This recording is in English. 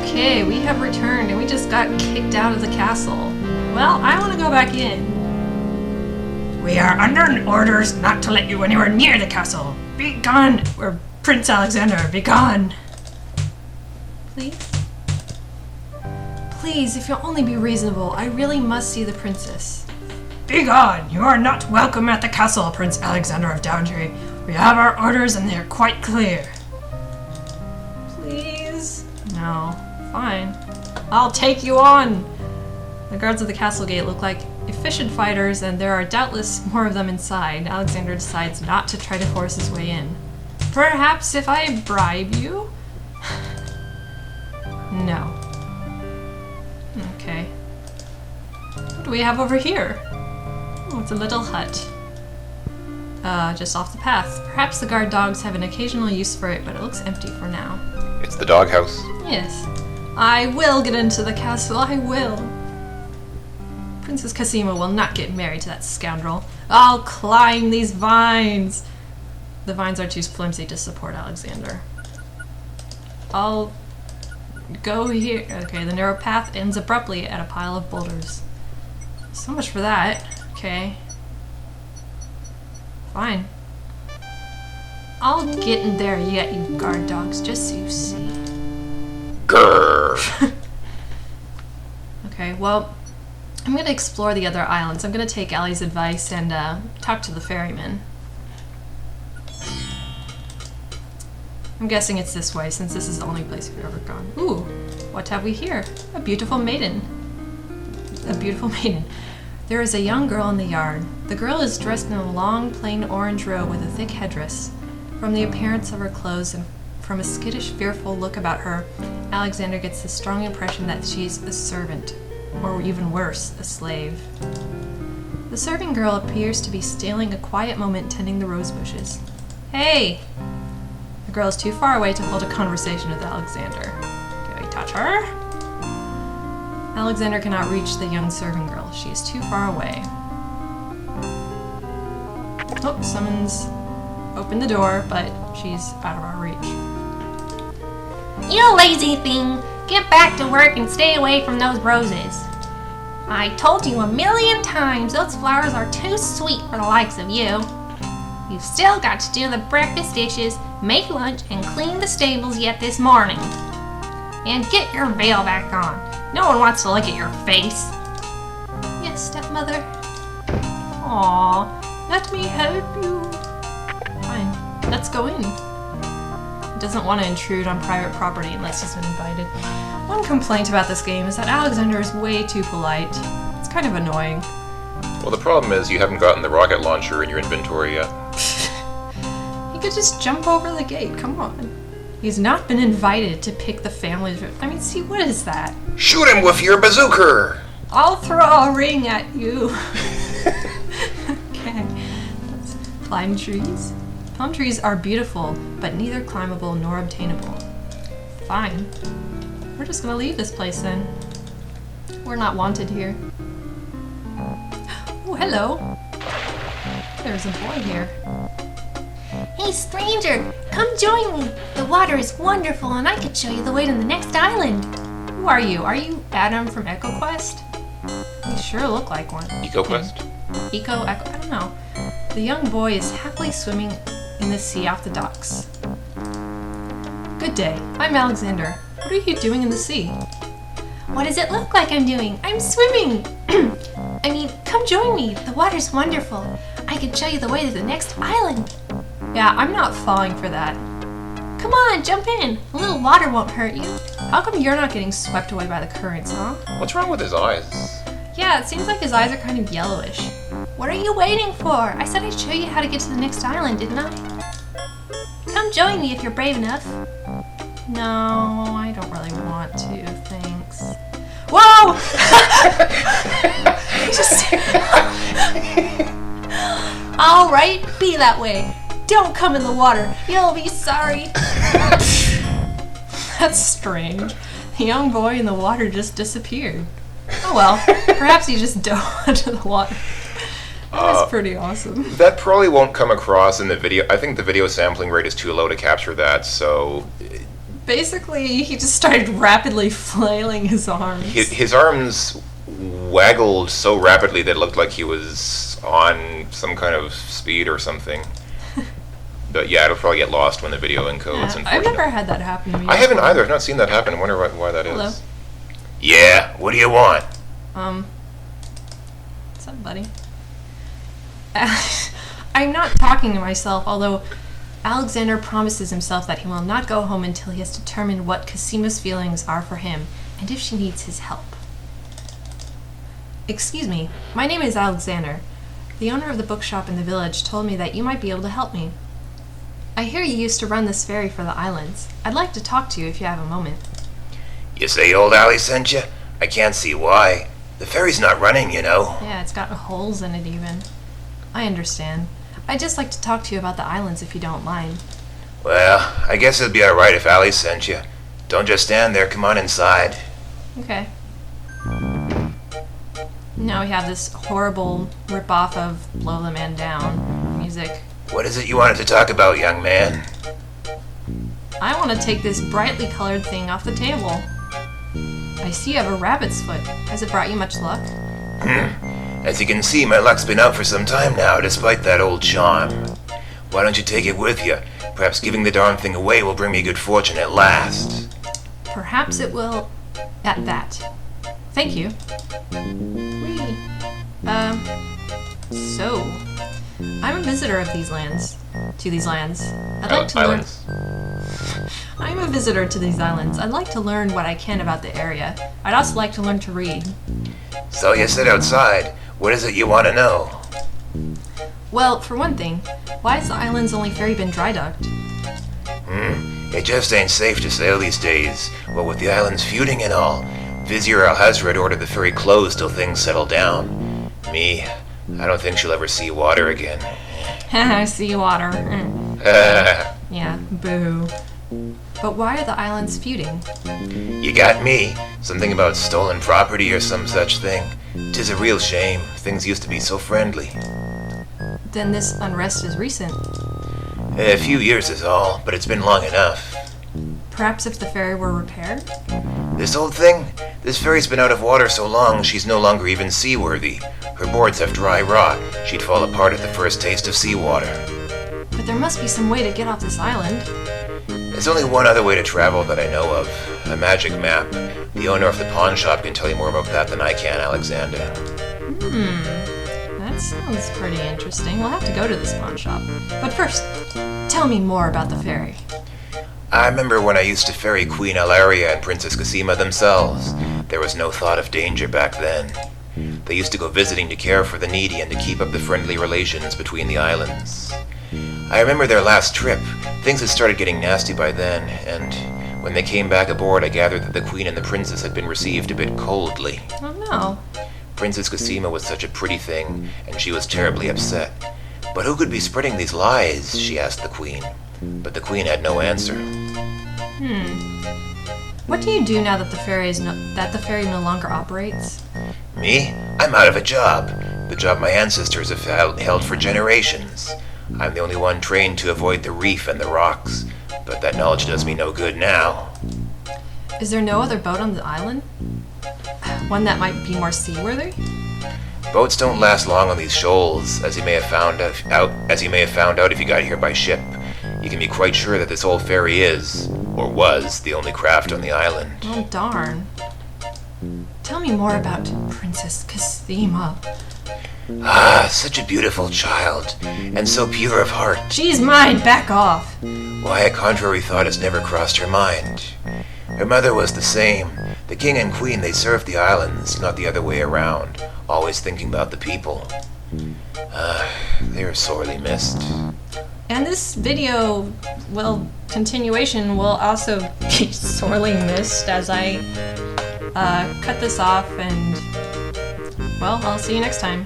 Okay, we have returned and we just got kicked out of the castle. Well, I want to go back in. We are under orders not to let you anywhere near the castle. Be gone, or Prince Alexander, be gone. Please? Please, if you'll only be reasonable, I really must see the princess. Be gone! You are not welcome at the castle, Prince Alexander of Downtree. We have our orders and they are quite clear. Please? No. Fine. I'll take you on! The guards of the castle gate look like efficient fighters, and there are doubtless more of them inside. Alexander decides not to try to force his way in. Perhaps if I bribe you? No. Okay. What do we have over here? Oh, it's a little hut. Just off the path. Perhaps the guard dogs have an occasional use for it, but it looks empty for now. It's the doghouse. Yes. I will get into the castle, I will. Princess Cassima will not get married to that scoundrel. I'll climb these vines! The vines are too flimsy to support Alexander. I'll go here. Okay, the narrow path ends abruptly at a pile of boulders. So much for that. Okay. Fine. I'll get in there yet, you guard dogs, just so you see. Grrr. Okay, well, I'm gonna explore the other islands. I'm gonna take Allie's advice and talk to the ferryman. I'm guessing it's this way, since this is the only place we've ever gone. Ooh, what have we here? A beautiful maiden. A beautiful maiden. There is a young girl in the yard. The girl is dressed in a long, plain orange robe with a thick headdress. From the appearance of her clothes and from a skittish, fearful look about her, Alexander gets the strong impression that she's a servant, or even worse, a slave. The serving girl appears to be stealing a quiet moment tending the rose bushes. Hey! The girl is too far away to hold a conversation with Alexander. Do I touch her? Alexander cannot reach the young serving girl. She is too far away. Oh, someone's opened the door, but she's out of our reach. You lazy thing! Get back to work and stay away from those roses. I told you 1,000,000 times those flowers are too sweet for the likes of you. You've still got to do the breakfast dishes, make lunch, and clean the stables yet this morning. And get your veil back on. No one wants to look at your face. Yes, stepmother. Aww, let me help you. Fine, let's go in. He doesn't want to intrude on private property unless he's been invited. One complaint about this game is that Alexander is way too polite. It's kind of annoying. Well, the problem is you haven't gotten the rocket launcher in your inventory yet. He could just jump over the gate, come on. He's not been invited to pick the family. I mean, see, what is that? Shoot him with your bazooka! I'll throw a ring at you. Okay. Let's climb trees. Palm trees are beautiful, but neither climbable nor obtainable. Fine. We're just gonna leave this place then. We're not wanted here. Oh, hello. There's a boy here. Hey stranger, come join me. The water is wonderful and I could show you the way to the next island. Who are you? Are you Adam from EcoQuest? You sure look like one. EcoQuest? Echo? I don't know. The young boy is happily swimming in the sea off the docks. Good day. I'm Alexander. What are you doing in the sea? What does it look like I'm doing? I'm swimming. I mean, come join me. The water's wonderful. I can show you the way to the next island. Yeah, I'm not falling for that. Come on, jump in. A little water won't hurt you. How come you're not getting swept away by the currents, huh? What's wrong with his eyes? Yeah, it seems like his eyes are kind of yellowish. What are you waiting for? I said I'd show you how to get to the next island, didn't I? Come join me if you're brave enough. No, I don't really want to, thanks. Whoa! All right, be that way. Don't come in the water. You'll be sorry. That's strange. The young boy in the water just disappeared. Oh well, perhaps he just dove into the water. That's pretty awesome. That probably won't come across in the video. I think the video sampling rate is too low to capture that, so Basically, he just started rapidly flailing his arms. His arms waggled so rapidly that it looked like he was on some kind of speed or something. But yeah, it'll probably get lost when the video encodes. Yeah, I've never had that happen to me. I haven't either. I've not seen that happen. I wonder why that is. Hello. Yeah, what do you want? What's up, buddy? I'm not talking to myself, although Alexander promises himself that he will not go home until he has determined what Casima's feelings are for him and if she needs his help. Excuse me, my name is Alexander. The owner of the bookshop in the village told me that you might be able to help me. I hear you used to run this ferry for the islands. I'd like to talk to you if you have a moment. You say old Allie sent you? I can't see why. The ferry's not running, you know. Yeah, it's got holes in it even. I understand. I'd just like to talk to you about the islands if you don't mind. Well, I guess it'd be alright if Allie sent you. Don't just stand there, come on inside. Okay. Now we have this horrible rip-off of Blow the Man Down music. What is it you wanted to talk about, young man? I want to take this brightly colored thing off the table. I see you have a rabbit's foot. Has it brought you much luck? As you can see, my luck's been out for some time now, despite that old charm. Why don't you take it with you? Perhaps giving the darn thing away will bring me good fortune at last. Perhaps it will at that. Thank you. Whee. So, I'm a visitor of these lands. To these lands. I'd like to Islands. I'm a visitor to these islands. I'd like to learn what I can about the area. I'd also like to learn to read. So you sit outside. What is it you want to know? Well, for one thing, why has the island's only ferry been dry docked? It just ain't safe to sail these days. What with the islands feuding and all. Vizier Alhazred ordered the ferry closed till things settle down. Me, I don't think she'll ever see water again. Haha, seawater. Yeah, boo. But why are the islands feuding? You got me. Something about stolen property or some such thing. 'Tis a real shame. Things used to be so friendly. Then this unrest is recent. A few years is all, but it's been long enough. Perhaps if the ferry were repaired? This old thing? This ferry's been out of water so long she's no longer even seaworthy. Her boards have dry rot. She'd fall apart at the first taste of seawater. But there must be some way to get off this island. There's only one other way to travel that I know of. A magic map. The owner of the pawn shop can tell you more about that than I can, Alexander. That sounds pretty interesting. We'll have to go to this pawn shop. But first, tell me more about the ferry. I remember when I used to ferry Queen Alaria and Princess Casima themselves. There was no thought of danger back then. They used to go visiting to care for the needy and to keep up the friendly relations between the islands. I remember their last trip. Things had started getting nasty by then, and when they came back aboard, I gathered that the Queen and the Princess had been received a bit coldly. Oh no. Princess Casima was such a pretty thing, and she was terribly upset. But who could be spreading these lies? She asked the Queen. But the Queen had no answer. What do you do now that the ferry no longer operates? Me? I'm out of a job. The job my ancestors have held for generations. I'm the only one trained to avoid the reef and the rocks, but that knowledge does me no good now. Is there no other boat on the island? One that might be more seaworthy? Boats don't last long on these shoals, as you may have found out if you got here by ship. You can be quite sure that this old ferry is, or was, the only craft on the island. Oh darn. Tell me more about Princess Casima. Ah, such a beautiful child, and so pure of heart. She's mine, back off! Why, a contrary thought has never crossed her mind. Her mother was the same. The king and queen, they served the islands, not the other way around, always thinking about the people. They are sorely missed. And this video, continuation will also be sorely missed as I cut this off and, I'll see you next time.